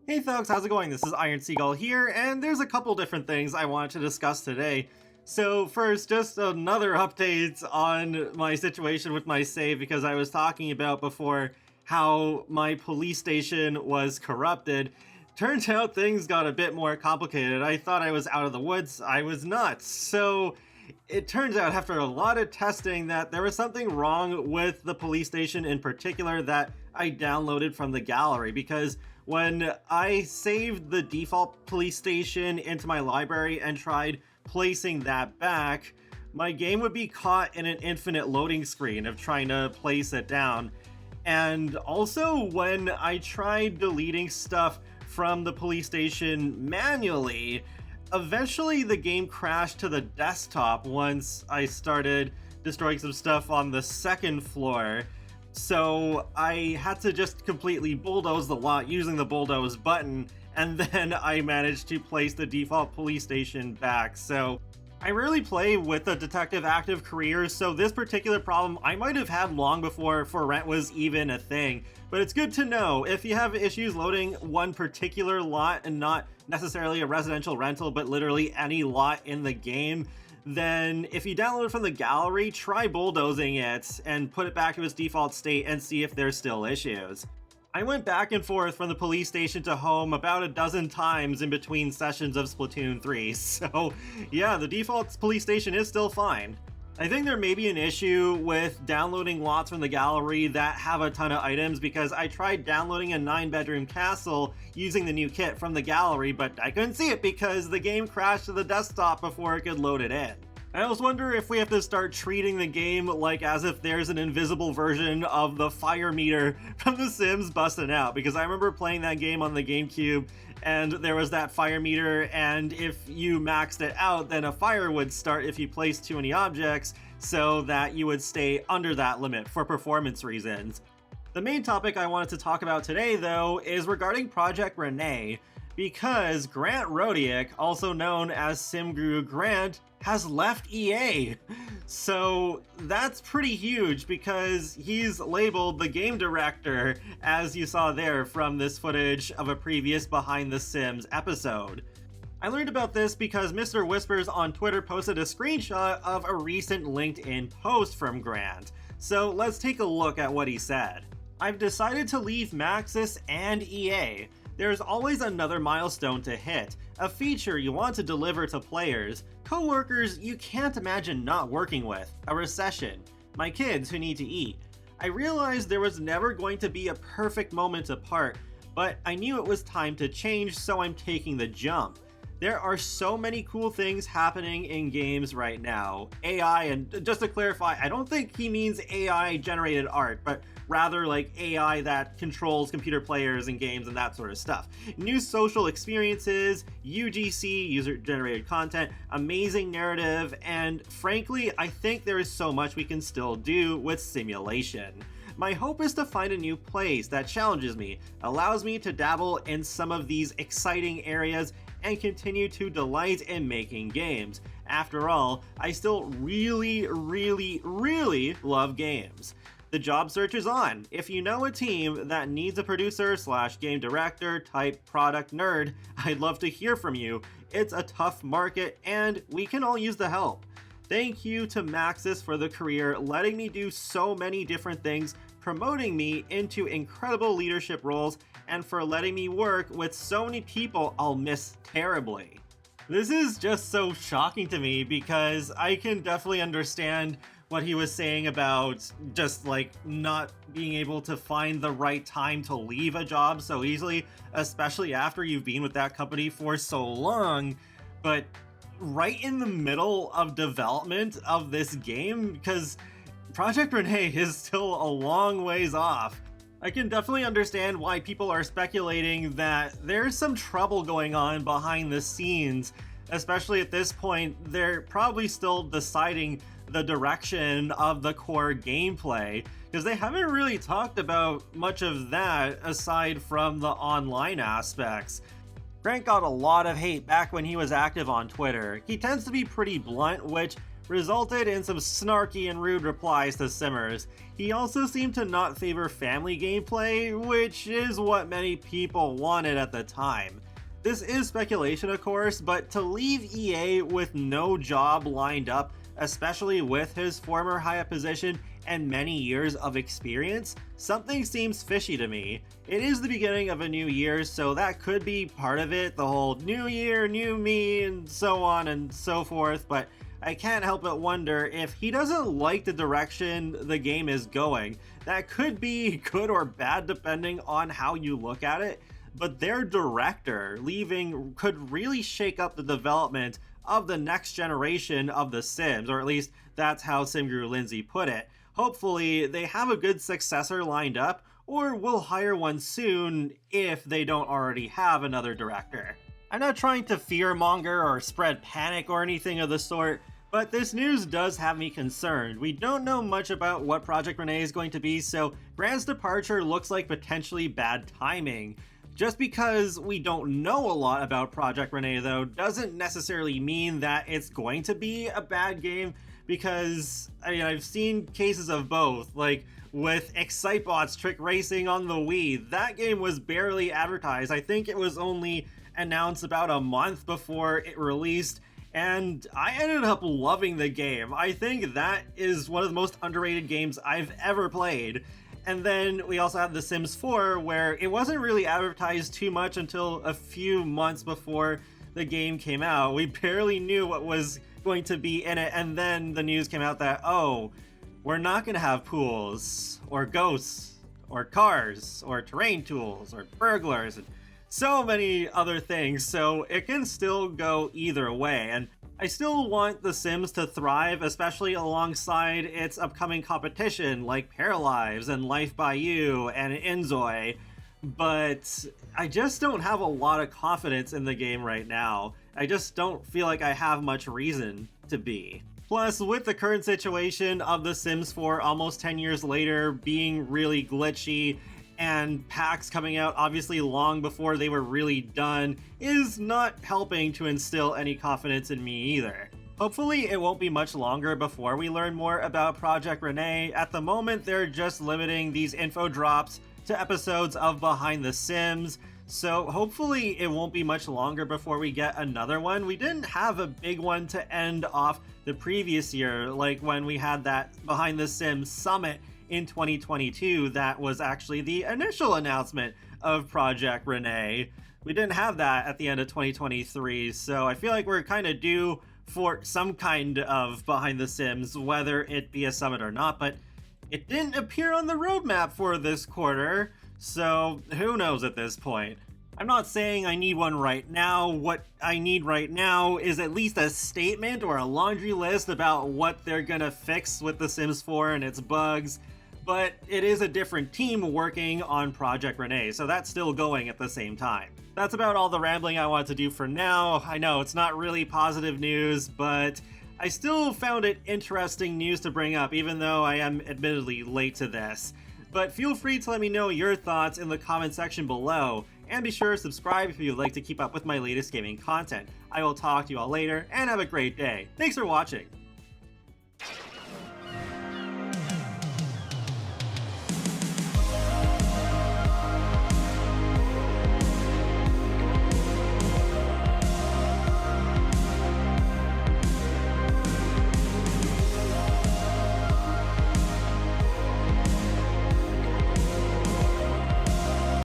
Hey folks, how's it going? This is Iron Seagull here, and there's a couple different things I want to discuss today. So first, just another update on my situation with my save, because I was talking about before how my police station was corrupted. Turns out things got a bit more complicated. I thought I was out of the woods. I was not. So it turns out after a lot of testing that there was something wrong with the police station in particular that I downloaded from the gallery, because when I saved the default police station into my library and tried placing that back, my game would be caught in an infinite loading screen of trying to place it down. And also when I tried deleting stuff from the police station manually, eventually the game crashed to the desktop once I started destroying some stuff on the second floor. So I had to just completely bulldoze the lot using the bulldoze button, and then I managed to place the default police station back. So I rarely play with the detective active career, so this particular problem I might have had long before For Rent was even a thing. But it's good to know if you have issues loading one particular lot and not necessarily a residential rental, but literally any lot in the game, then if you download it from the gallery, try bulldozing it and put it back to its default state and see if there's still issues. I went back and forth from the police station to home about a dozen times in between sessions of Splatoon 3, so yeah, the default police station is still fine. I think there may be an issue with downloading lots from the gallery that have a ton of items, because I tried downloading a 9-bedroom castle using the new kit from the gallery, but I couldn't see it because the game crashed to the desktop before it could load it in. I almost wonder if we have to start treating the game like as if there's an invisible version of the fire meter from The Sims busting out, because I remember playing that game on the GameCube and there was that fire meter, and if you maxed it out, then a fire would start if you placed too many objects, so that you would stay under that limit for performance reasons. The main topic I wanted to talk about today, though, is regarding Project Rene, because Grant Rodiak, also known as SimGuru Grant, has left EA. So that's pretty huge, because he's labeled the game director, as you saw there from this footage of a previous Behind the Sims episode. I learned about this because Mr. Whispers on Twitter posted a screenshot of a recent LinkedIn post from Grant. So let's take a look at what he said. "I've decided to leave Maxis and EA. There's always another milestone to hit, a feature you want to deliver to players, coworkers you can't imagine not working with, a recession, my kids who need to eat. I realized there was never going to be a perfect moment apart, but I knew it was time to change, so I'm taking the jump. There are so many cool things happening in games right now. AI, and just to clarify, I don't think he means AI generated art, but rather like AI that controls computer players and games and that sort of stuff. New social experiences, UGC, user generated content, amazing narrative, and frankly, I think there is so much we can still do with simulation. My hope is to find a new place that challenges me, allows me to dabble in some of these exciting areas, and continue to delight in making games. After all, I still really love games. The job search is on. If you know a team that needs a producer / game director type product nerd, I'd love to hear from you. It's a tough market and we can all use the help. Thank you to Maxis for the career, letting me do so many different things, promoting me into incredible leadership roles, and for letting me work with so many people I'll miss terribly." This is just so shocking to me, because I can definitely understand what he was saying about just like not being able to find the right time to leave a job so easily, especially after you've been with that company for so long. But right in the middle of development of this game, because Project Rene is still a long ways off, I can definitely understand why people are speculating that there's some trouble going on behind the scenes, especially at this point. They're probably still deciding the direction of the core gameplay, because they haven't really talked about much of that aside from the online aspects. Grant got a lot of hate back when he was active on Twitter. He tends to be pretty blunt, which resulted in some snarky and rude replies to Simmers. He also seemed to not favor family gameplay, which is what many people wanted at the time. This is speculation, of course, but to leave EA with no job lined up, especially with his former high position and many years of experience, something seems fishy to me. It is the beginning of a new year, so that could be part of it, the whole new year, new me, and so on and so forth, but I can't help but wonder if he doesn't like the direction the game is going. That could be good or bad depending on how you look at it, but their director leaving could really shake up the development of the next generation of The Sims, or at least that's how SimGuru Lindsay put it. Hopefully, they have a good successor lined up, or will hire one soon if they don't already have another director. I'm not trying to fearmonger or spread panic or anything of the sort, but this news does have me concerned. We don't know much about what Project Rene is going to be, so Grant's departure looks like potentially bad timing. Just because we don't know a lot about Project Rene, though, doesn't necessarily mean that it's going to be a bad game, because I've seen cases of both, like with Excitebot's Trick Racing on the Wii. That game was barely advertised. I think it was only announced about a month before it released, and I ended up loving the game. I think that is one of the most underrated games I've ever played. And then we also have The Sims 4, where it wasn't really advertised too much until a few months before the game came out. We barely knew what was going to be in it, and then the news came out that, oh, we're not going to have pools, or ghosts, or cars, or terrain tools, or burglars, and so many other things, so it can still go either way. And I still want The Sims to thrive, especially alongside its upcoming competition like Paralives and Life by You and Inzoi, but I just don't have a lot of confidence in the game right now. I just don't feel like I have much reason to be. Plus, with the current situation of The Sims 4 almost 10 years later being really glitchy, and packs coming out obviously long before they were really done, is not helping to instill any confidence in me either. Hopefully it won't be much longer before we learn more about Project Rene. At the moment, they're just limiting these info drops to episodes of Behind the Sims, so hopefully it won't be much longer before we get another one. We didn't have a big one to end off the previous year, like when we had that Behind the Sims Summit in 2022 that was actually the initial announcement of Project Rene. We didn't have that at the end of 2023, so I feel like we're kind of due for some kind of Behind the Sims, whether it be a summit or not, but it didn't appear on the roadmap for this quarter, so who knows at this point. I'm not saying I need one right now. What I need right now is at least a statement or a laundry list about what they're gonna fix with The Sims 4 and its bugs, but it is a different team working on Project Rene, so that's still going at the same time. That's about all the rambling I wanted to do for now. I know it's not really positive news, but I still found it interesting news to bring up, even though I am admittedly late to this. But feel free to let me know your thoughts in the comment section below, and be sure to subscribe if you'd like to keep up with my latest gaming content. I will talk to you all later, and have a great day. Thanks for watching!